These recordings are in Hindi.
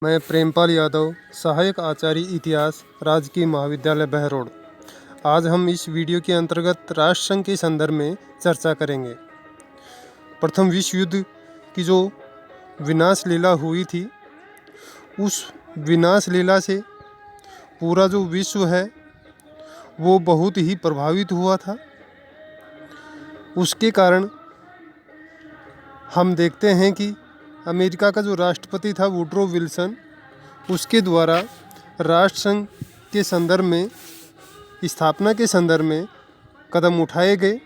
मैं प्रेमपाल यादव, सहायक आचार्य इतिहास, राजकीय महाविद्यालय बहरोड। आज हम इस वीडियो के अंतर्गत राष्ट्रसंघ के संदर्भ में चर्चा करेंगे। प्रथम विश्व युद्ध की जो विनाश लीला हुई थी, उस विनाश लीला से पूरा जो विश्व है वो बहुत ही प्रभावित हुआ था। उसके कारण हम देखते हैं कि अमेरिका का जो राष्ट्रपति था वुड्रो विल्सन, उसके द्वारा राष्ट्रसंघ के संदर्भ में, स्थापना के संदर्भ में कदम उठाए गए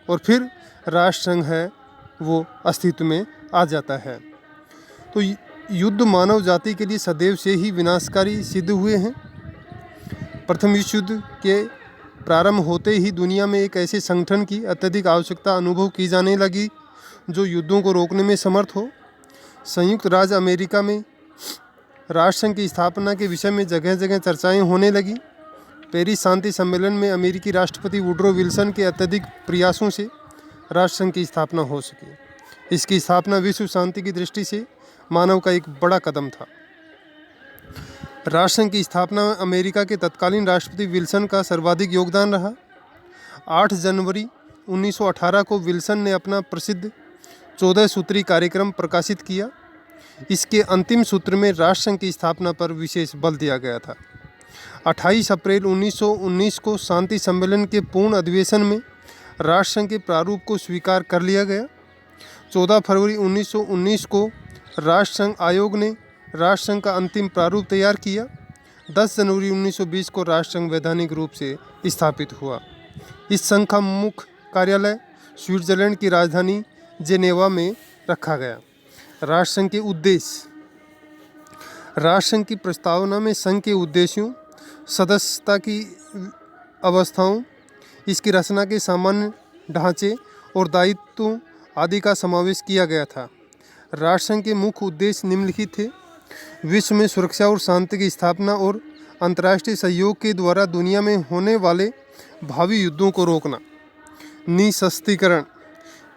और फिर राष्ट्रसंघ है वो अस्तित्व में आ जाता है। तो युद्ध मानव जाति के लिए सदैव से ही विनाशकारी सिद्ध हुए हैं। प्रथम विश्व युद्ध के प्रारंभ होते ही दुनिया में एक ऐसे संगठन की अत्यधिक आवश्यकता अनुभव की जाने लगी जो युद्धों को रोकने में समर्थ हो। संयुक्त राज्य अमेरिका में राष्ट्रसंघ की स्थापना के विषय में जगह जगह चर्चाएं होने लगी। पेरिस शांति सम्मेलन में अमेरिकी राष्ट्रपति वुड्रो विल्सन के अत्यधिक प्रयासों से राष्ट्रसंघ की स्थापना हो सकी। इसकी स्थापना विश्व शांति की दृष्टि से मानव का एक बड़ा कदम था। राष्ट्रसंघ की स्थापना में अमेरिका के तत्कालीन राष्ट्रपति विल्सन का सर्वाधिक योगदान रहा। 8 जनवरी 1918 को विल्सन ने अपना प्रसिद्ध 14 सूत्री कार्यक्रम प्रकाशित किया। इसके अंतिम सूत्र में राष्ट्रसंघ की स्थापना पर विशेष बल दिया गया था। 28 अप्रैल 1919 को शांति सम्मेलन के पूर्ण अधिवेशन में राष्ट्रसंघ के प्रारूप को स्वीकार कर लिया गया। 14 फरवरी 1919 को राष्ट्रसंघ आयोग ने राष्ट्रसंघ का अंतिम प्रारूप तैयार किया। 10 जनवरी 1920 को राष्ट्रसंघ वैधानिक रूप से स्थापित हुआ। इस संघ का मुख्य कार्यालय स्विट्जरलैंड की राजधानी जेनेवा में रखा गया। राष्ट्रसंघ के उद्देश्य। राष्ट्रसंघ की प्रस्तावना में संघ के उद्देश्यों, सदस्यता की अवस्थाओं, इसकी रचना के सामान्य ढांचे और दायित्वों आदि का समावेश किया गया था। राष्ट्रसंघ के मुख्य उद्देश्य निम्नलिखित थे: विश्व में सुरक्षा और शांति की स्थापना और अंतर्राष्ट्रीय सहयोग के द्वारा दुनिया में होने वाले भावी युद्धों को रोकना। निःशस्त्रीकरण,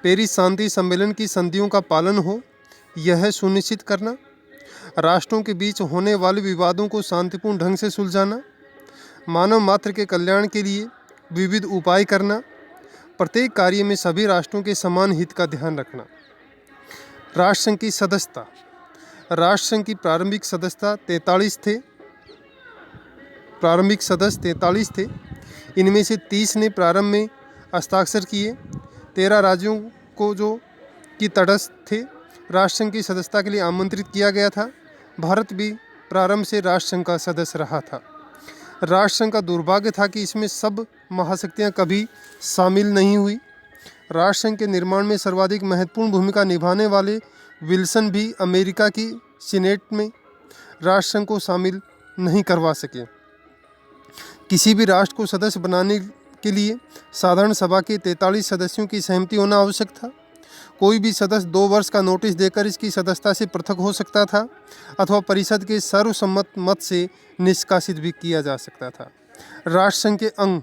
पेरिस शांति सम्मेलन की संधियों का पालन हो, यह सुनिश्चित करना। राष्ट्रों के बीच होने वाले विवादों को शांतिपूर्ण ढंग से सुलझाना। मानव मात्र के कल्याण के लिए विविध उपाय करना। प्रत्येक कार्य में सभी राष्ट्रों के समान हित का ध्यान रखना। राष्ट्रसंघ की सदस्यता। राष्ट्रसंघ की प्रारंभिक सदस्यता 43 थे। प्रारंभिक सदस्य 43 थे। इनमें से 30 ने प्रारंभ में हस्ताक्षर किए। 13 राज्यों को जो कि तटस्थ थे राष्ट्रसंघ की सदस्यता के लिए आमंत्रित किया गया था। भारत भी प्रारंभ से राष्ट्रसंघ का सदस्य रहा था। राष्ट्रसंघ का दुर्भाग्य था कि इसमें सब महाशक्तियां कभी शामिल नहीं हुई। राष्ट्रसंघ के निर्माण में सर्वाधिक महत्वपूर्ण भूमिका निभाने वाले विल्सन भी अमेरिका की सीनेट में राष्ट्रसंघ को शामिल नहीं करवा सके। किसी भी राष्ट्र को सदस्य बनाने के लिए साधारण सभा के 43 सदस्यों की सहमति होना आवश्यक था। कोई भी सदस्य 2 वर्ष का नोटिस देकर इसकी सदस्यता से पृथक हो सकता था अथवा परिषद के सर्वसम्मत मत से निष्कासित भी किया जा सकता था। राष्ट्रसंघ के अंग: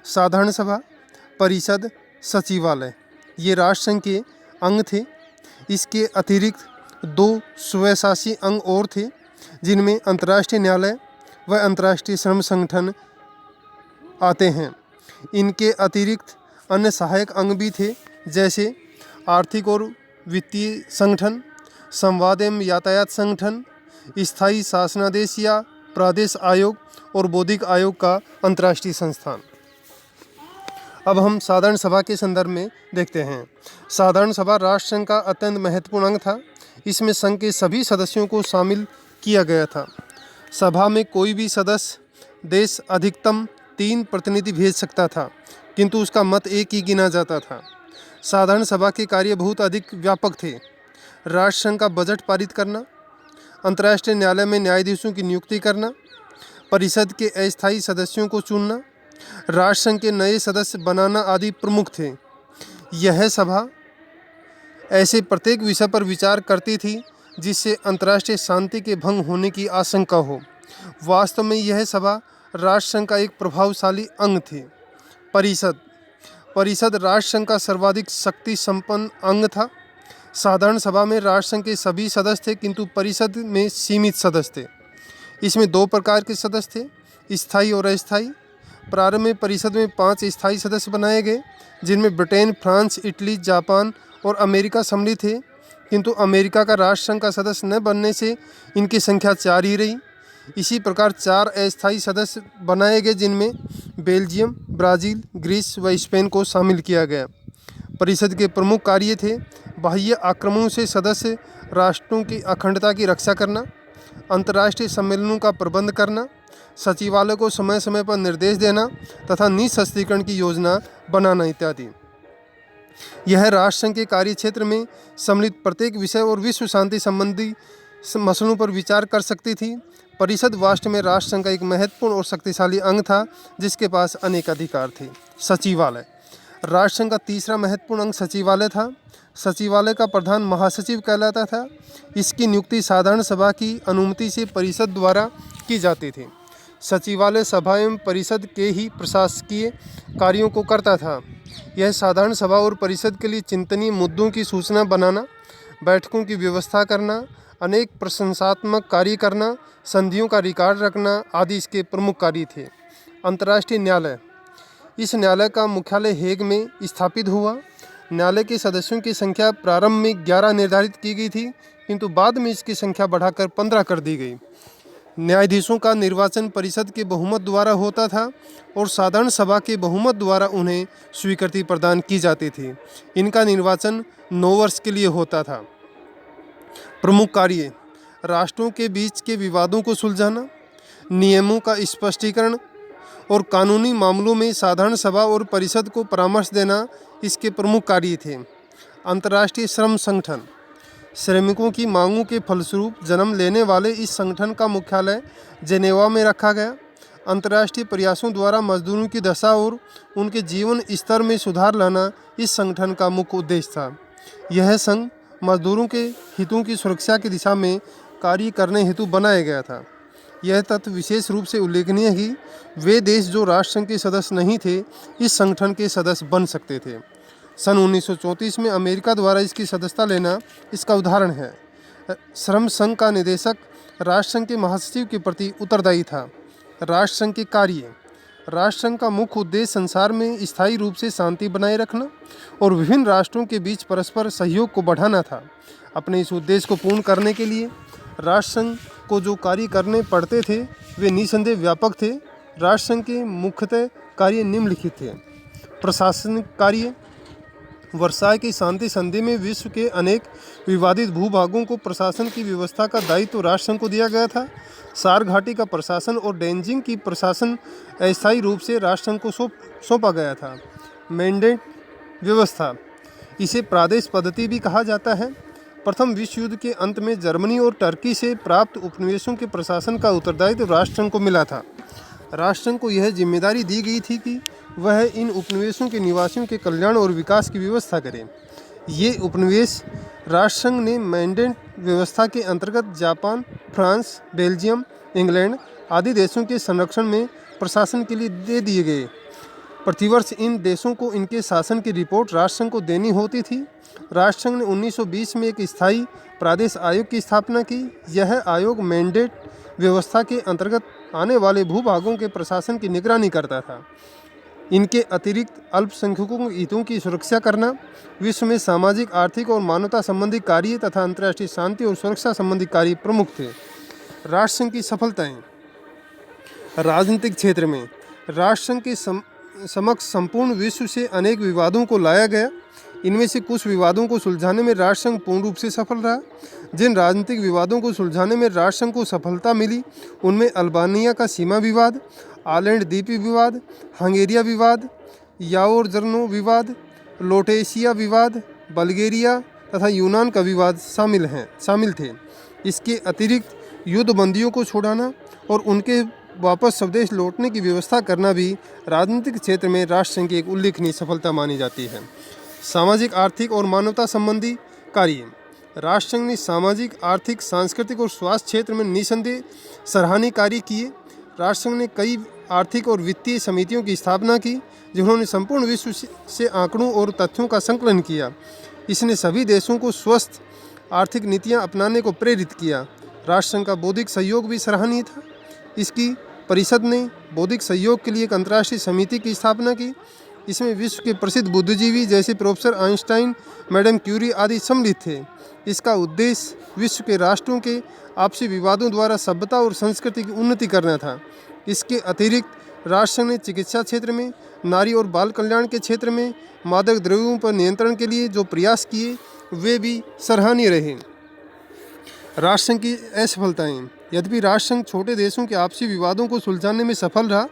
साधारण सभा, परिषद, सचिवालय, ये राष्ट्रसंघ के अंग थे। इसके अतिरिक्त 2 स्वशासी अंग और थे जिनमें अंतर्राष्ट्रीय न्यायालय व अंतर्राष्ट्रीय श्रम संगठन आते हैं। इनके अतिरिक्त अन्य सहायक अंग भी थे, जैसे आर्थिक और वित्तीय संगठन, संवाद एवं यातायात संगठन, स्थायी शासनादेश या प्रादेश आयोग और बौद्धिक आयोग का अंतर्राष्ट्रीय संस्थान। अब हम साधारण सभा के संदर्भ में देखते हैं। साधारण सभा राष्ट्रसंघ का अत्यंत महत्वपूर्ण अंग था। इसमें संघ के सभी सदस्यों को शामिल किया गया था। सभा में कोई भी सदस्य देश अधिकतम 3 प्रतिनिधि भेज सकता था, किंतु उसका मत एक ही गिना जाता था। साधारण सभा के कार्य बहुत अधिक व्यापक थे। राष्ट्रसंघ का बजट पारित करना, अंतर्राष्ट्रीय न्यायालय में न्यायाधीशों की नियुक्ति करना, परिषद के अस्थायी सदस्यों को चुनना, राष्ट्रसंघ के नए सदस्य बनाना आदि प्रमुख थे। यह सभा ऐसे प्रत्येक विषय पर विचार करती थी जिससे अंतर्राष्ट्रीय शांति के भंग होने की आशंका हो। वास्तव में यह सभा राष्ट्रसंघ का एक प्रभावशाली अंग थी। परिषद राष्ट्रसंघ का सर्वाधिक शक्ति संपन्न अंग था। साधारण सभा में राष्ट्रसंघ के सभी सदस्य थे, किंतु परिषद में सीमित सदस्य थे। इसमें दो प्रकार के सदस्य थे, स्थायी और अस्थायी। प्रारंभ में परिषद में 5 स्थायी सदस्य बनाए गए, जिनमें ब्रिटेन, फ्रांस, इटली, जापान और अमेरिका सम्मिलित थे, किंतु अमेरिका का राष्ट्रसंघ का सदस्य न बनने से इनकी संख्या 4 ही रही। इसी प्रकार 4 अस्थायी सदस्य बनाए गए, जिनमें बेल्जियम, ब्राज़ील, ग्रीस व स्पेन को शामिल किया गया। परिषद के प्रमुख कार्य थे बाह्य आक्रमणों से सदस्य राष्ट्रों की अखंडता की रक्षा करना, अंतर्राष्ट्रीय सम्मेलनों का प्रबंध करना, सचिवालय को समय समय पर निर्देश देना तथा निःशस्त्रीकरण की योजना बनाना इत्यादि। यह राष्ट्रसंघ के कार्य क्षेत्र में सम्मिलित प्रत्येक विषय और विश्व शांति संबंधी मसलों पर विचार कर सकती थी। परिषद वास्तव में राष्ट्रसंघ का एक महत्वपूर्ण और शक्तिशाली अंग था, जिसके पास अनेक अधिकार थे। सचिवालय राष्ट्रसंघ का तीसरा महत्वपूर्ण अंग सचिवालय था। सचिवालय का प्रधान महासचिव कहलाता था। इसकी नियुक्ति साधारण सभा की अनुमति से परिषद द्वारा की जाती थी। सचिवालय सभा एवं परिषद के ही प्रशासकीय कार्यों को करता था। यह साधारण सभा और परिषद के लिए चिंतनीय मुद्दों की सूचना बनाना, बैठकों की व्यवस्था करना, अनेक प्रशंसात्मक कार्य करना, संधियों का रिकॉर्ड रखना आदि इसके प्रमुख कार्य थे। अंतर्राष्ट्रीय न्यायालय इस न्यायालय का मुख्यालय हेग में स्थापित हुआ। न्यायालय के सदस्यों की संख्या प्रारंभ में 11 निर्धारित की गई थी, किंतु बाद में इसकी संख्या बढ़ाकर 15 कर दी गई। न्यायाधीशों का निर्वाचन परिषद के बहुमत द्वारा होता था और साधारण सभा के बहुमत द्वारा उन्हें स्वीकृति प्रदान की जाती थी। इनका निर्वाचन 9 वर्ष के लिए होता था। प्रमुख कार्य राष्ट्रों के बीच के विवादों को सुलझाना, नियमों का स्पष्टीकरण और कानूनी मामलों में साधारण सभा और परिषद को परामर्श देना इसके प्रमुख कार्य थे। अंतर्राष्ट्रीय श्रम संगठन श्रमिकों की मांगों के फलस्वरूप जन्म लेने वाले इस संगठन का मुख्यालय जेनेवा में रखा गया। अंतर्राष्ट्रीय प्रयासों द्वारा मजदूरों की दशा और उनके जीवन स्तर में सुधार लाना इस संगठन का मुख्य उद्देश्य था। यह संघ मजदूरों के हितों की सुरक्षा की दिशा में कार्य करने हेतु बनाया गया था। यह तथ्य विशेष रूप से उल्लेखनीय है कि वे देश जो राष्ट्रसंघ के सदस्य नहीं थे, इस संगठन के सदस्य बन सकते थे। सन 1934 में अमेरिका द्वारा इसकी सदस्यता लेना इसका उदाहरण है। श्रम संघ का निदेशक राष्ट्रसंघ के महासचिव के प्रति उत्तरदायी था। राष्ट्रसंघ के कार्य राष्ट्रसंघ का मुख्य उद्देश्य संसार में स्थायी रूप से शांति बनाए रखना और विभिन्न राष्ट्रों के बीच परस्पर सहयोग को बढ़ाना था। अपने इस उद्देश्य को पूर्ण करने के लिए राष्ट्रसंघ को जो कार्य करने पड़ते थे वे निसंदेह व्यापक थे। राष्ट्रसंघ के मुख्यतः कार्य निम्नलिखित थे। प्रशासनिक कार्य वर्साय की शांति संधि में विश्व के अनेक विवादित भूभागों को प्रशासन की व्यवस्था का दायित्व राष्ट्रसंघ को दिया गया था। सार घाटी का प्रशासन और डेनजिंग की प्रशासन अस्थायी रूप से राष्ट्रसंघ को सौंपा गया था। मैंडेट व्यवस्था इसे प्रादेश पद्धति भी कहा जाता है। प्रथम विश्व युद्ध के अंत में जर्मनी और टर्की से प्राप्त उपनिवेशों के प्रशासन का उत्तरदायित्व राष्ट्रसंघ को मिला था। राष्ट्रसंघ को यह जिम्मेदारी दी गई थी कि वह इन उपनिवेशों के निवासियों के कल्याण और विकास की व्यवस्था करे। ये उपनिवेश राष्ट्रसंघ ने मैंडेट व्यवस्था के अंतर्गत जापान, फ्रांस, बेल्जियम, इंग्लैंड आदि देशों के संरक्षण में प्रशासन के लिए दे दिए गए। प्रतिवर्ष इन देशों को इनके शासन की रिपोर्ट राष्ट्रसंघ को देनी होती थी। राष्ट्रसंघ ने 1920 में एक स्थायी प्रादेश आयोग की स्थापना की। यह आयोग मैंडेट व्यवस्था के अंतर्गत आने वाले भूभागों के प्रशासन की निगरानी करता था। इनके अतिरिक्त अल्पसंख्यकों के हितों की सुरक्षा करना, विश्व में सामाजिक, आर्थिक और मानवता संबंधी कार्य तथा अंतर्राष्ट्रीय शांति और सुरक्षा संबंधी कार्य प्रमुख थे। राष्ट्रसंघ की सफलताएं राजनीतिक क्षेत्र में राष्ट्रसंघ के समक्ष संपूर्ण विश्व से अनेक विवादों को लाया गया। इनमें से कुछ विवादों को सुलझाने में राष्ट्रसंघ पूर्ण रूप से सफल रहा। जिन राजनीतिक विवादों को सुलझाने में राष्ट्रसंघ को सफलता मिली उनमें अल्बानिया का सीमा विवाद, आलैंड द्वीपी विवाद, हंगेरिया विवाद, याओर जर्नो विवाद, लोटेशिया विवाद, बल्गेरिया तथा यूनान का विवाद शामिल थे। इसके अतिरिक्त युद्धबंदियों को छुड़ाना और उनके वापस स्वदेश लौटने की व्यवस्था करना भी राजनीतिक क्षेत्र में राष्ट्रसंघ की एक उल्लेखनीय सफलता मानी जाती है। सामाजिक, आर्थिक और मानवता संबंधी कार्य राष्ट्रसंघ ने सामाजिक, आर्थिक, सांस्कृतिक और स्वास्थ्य क्षेत्र में निसंदेह सराहनीय कार्य किए। राष्ट्रसंघ ने कई आर्थिक और वित्तीय समितियों की स्थापना की जिन्होंने संपूर्ण विश्व से आंकड़ों और तथ्यों का संकलन किया। इसने सभी देशों को स्वस्थ आर्थिक नीतियां अपनाने को प्रेरित किया। राष्ट्रसंघ का बौद्धिक सहयोग भी सराहनीय था। इसकी परिषद ने बौद्धिक सहयोग के लिए एक अंतर्राष्ट्रीय समिति की स्थापना की। इसमें विश्व के प्रसिद्ध बुद्धिजीवी जैसे प्रोफेसर आइंस्टाइन, मैडम क्यूरी आदि सम्मिलित थे। इसका उद्देश्य विश्व के राष्ट्रों के आपसी विवादों द्वारा सभ्यता और संस्कृति की उन्नति करना था। इसके अतिरिक्त राष्ट्रसंघ ने चिकित्सा क्षेत्र में, नारी और बाल कल्याण के क्षेत्र में, मादक द्रव्यों पर नियंत्रण के लिए जो प्रयास किए वे भी सराहनीय रहे। राष्ट्रसंघ की असफलताएं। यद्यपि राष्ट्रसंघ छोटे देशों के आपसी विवादों को सुलझाने में सफल रहा,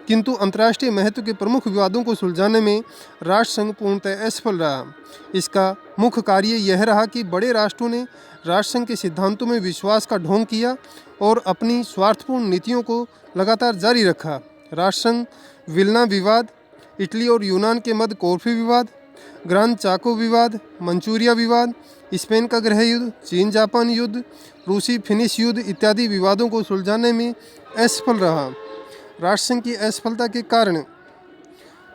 किंतु अंतर्राष्ट्रीय महत्व के प्रमुख विवादों को सुलझाने में राष्ट्रसंघ पूर्णतः असफल रहा। इसका मुख्य कार्य यह रहा कि बड़े राष्ट्रों ने राष्ट्रसंघ के सिद्धांतों में विश्वास का ढोंग किया और अपनी स्वार्थपूर्ण नीतियों को लगातार जारी रखा। राष्ट्रसंघ विल्ना विवाद, इटली और यूनान के मध्य कॉर्फू विवाद, ग्रांड चाको विवाद, मंचूरिया विवाद, स्पेन का गृह युद्ध, चीन जापान युद्ध, रूसी फिनिश युद्ध इत्यादि विवादों को सुलझाने में असफल रहा। राष्ट्रसंघ की असफलता के कारण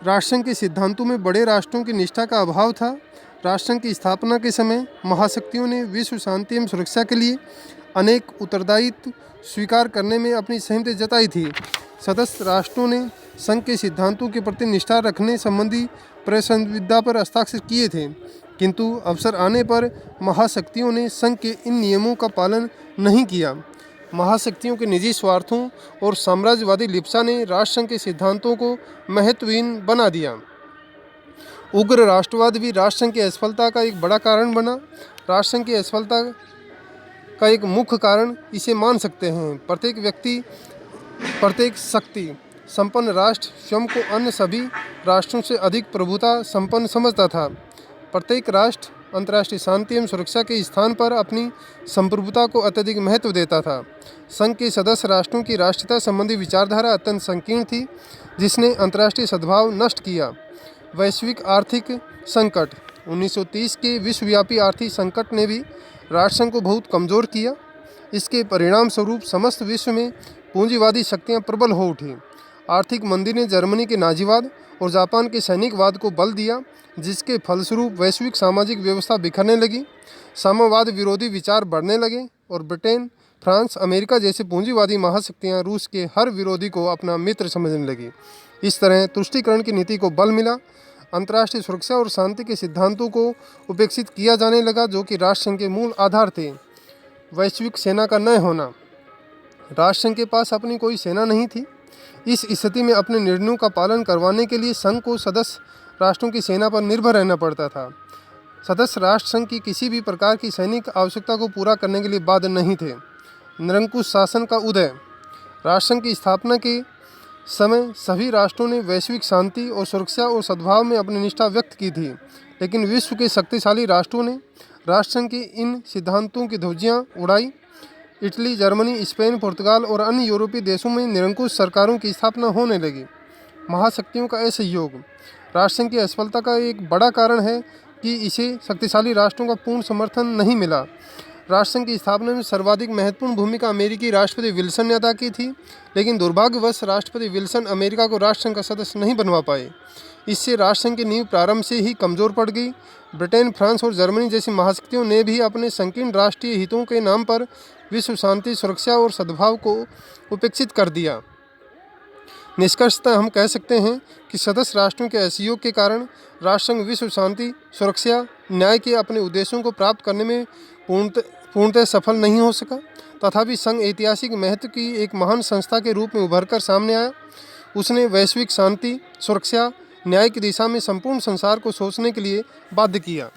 राष्ट्रसंघ के सिद्धांतों में बड़े राष्ट्रों की निष्ठा का अभाव था। राष्ट्रसंघ की स्थापना के समय महाशक्तियों ने विश्व शांति एवं सुरक्षा के लिए अनेक उत्तरदायित्व स्वीकार करने में अपनी सहमति जताई थी। सदस्य राष्ट्रों ने संघ के सिद्धांतों के प्रति निष्ठा रखने संबंधी प्रसंविदा पर हस्ताक्षर किए थे, किंतु अवसर आने पर महाशक्तियों ने संघ के इन नियमों का पालन नहीं किया। महाशक्तियों के निजी स्वार्थों और साम्राज्यवादी लिप्सा ने राष्ट्रसंघ के सिद्धांतों को महत्वहीन बना दिया। उग्र राष्ट्रवाद भी राष्ट्रसंघ की असफलता का एक बड़ा कारण बना। राष्ट्रसंघ की असफलता का एक मुख्य कारण इसे मान सकते हैं। प्रत्येक शक्ति संपन्न राष्ट्र स्वयं को अन्य सभी राष्ट्रों से अधिक प्रभुता संपन्न समझता था। प्रत्येक राष्ट्र अंतर्राष्ट्रीय शांति एवं सुरक्षा के स्थान पर अपनी संप्रभुता को अत्यधिक महत्व देता था। संघ के सदस्य राष्ट्रों की राष्ट्रीयता संबंधी विचारधारा अत्यंत संकीर्ण थी, जिसने अंतर्राष्ट्रीय सद्भाव नष्ट किया। वैश्विक आर्थिक संकट। 1930 के विश्वव्यापी आर्थिक संकट ने भी राष्ट्रसंघ को बहुत कमज़ोर किया। इसके परिणाम स्वरूप समस्त विश्व में पूंजीवादी शक्तियां प्रबल हो उठी। आर्थिक मंदी ने जर्मनी के नाजीवाद और जापान के सैनिकवाद को बल दिया, जिसके फलस्वरूप वैश्विक सामाजिक व्यवस्था बिखरने लगी। साम्यवाद विरोधी विचार बढ़ने लगे और ब्रिटेन, फ्रांस, अमेरिका जैसे पूंजीवादी महाशक्तियां रूस के हर विरोधी को अपना मित्र समझने लगी। इस तरह तुष्टीकरण की नीति को बल मिला। अंतर्राष्ट्रीय सुरक्षा और शांति के सिद्धांतों को उपेक्षित किया जाने लगा, जो कि राष्ट्रसंघ के मूल आधार थे। वैश्विक सेना का न होना। राष्ट्रसंघ के पास अपनी कोई सेना नहीं थी। इस स्थिति में अपने निर्णयों का पालन करवाने के लिए संघ को सदस्य राष्ट्रों की सेना पर निर्भर रहना पड़ता था। सदस्य राष्ट्र संघ की किसी भी प्रकार की सैनिक आवश्यकता को पूरा करने के लिए बाध्य नहीं थे। निरंकुश शासन का उदय। राष्ट्रसंघ की स्थापना के समय सभी राष्ट्रों ने वैश्विक शांति और सुरक्षा और सद्भाव में अपनी निष्ठा व्यक्त की थी, लेकिन विश्व के शक्तिशाली राष्ट्रों ने राष्ट्रसंघ के इन सिद्धांतों की ध्वजियाँ उड़ाई। इटली, जर्मनी, स्पेन, पुर्तगाल और अन्य यूरोपीय देशों में निरंकुश सरकारों की स्थापना होने लगी। महाशक्तियों का असहयोग राष्ट्रसंघ की असफलता का एक बड़ा कारण है कि इसे शक्तिशाली राष्ट्रों का पूर्ण समर्थन नहीं मिला। राष्ट्रसंघ की स्थापना में सर्वाधिक महत्वपूर्ण भूमिका अमेरिकी राष्ट्रपति विल्सन ने अदा की थी, लेकिन दुर्भाग्यवश राष्ट्रपति विल्सन अमेरिका को राष्ट्रसंघ का सदस्य नहीं बनवा पाए। इससे राष्ट्रसंघ की नींव प्रारंभ से ही कमज़ोर पड़ गई। ब्रिटेन, फ्रांस और जर्मनी जैसी महाशक्तियों ने भी अपने संकीर्ण राष्ट्रीय हितों के नाम पर विश्व शांति, सुरक्षा और सद्भाव को उपेक्षित कर दिया। निष्कर्षतः हम कह सकते हैं कि सदस्य राष्ट्रों के असहयोग के कारण राष्ट्रसंघ विश्व शांति, सुरक्षा, न्याय के अपने उद्देश्यों को प्राप्त करने में पूर्णतः सफल नहीं हो सका। तथापि संघ ऐतिहासिक महत्व की एक महान संस्था के रूप में उभरकर सामने आया। उसने वैश्विक शांति, सुरक्षा, न्याय की दिशा में संपूर्ण संसार को सोचने के लिए बाध्य किया।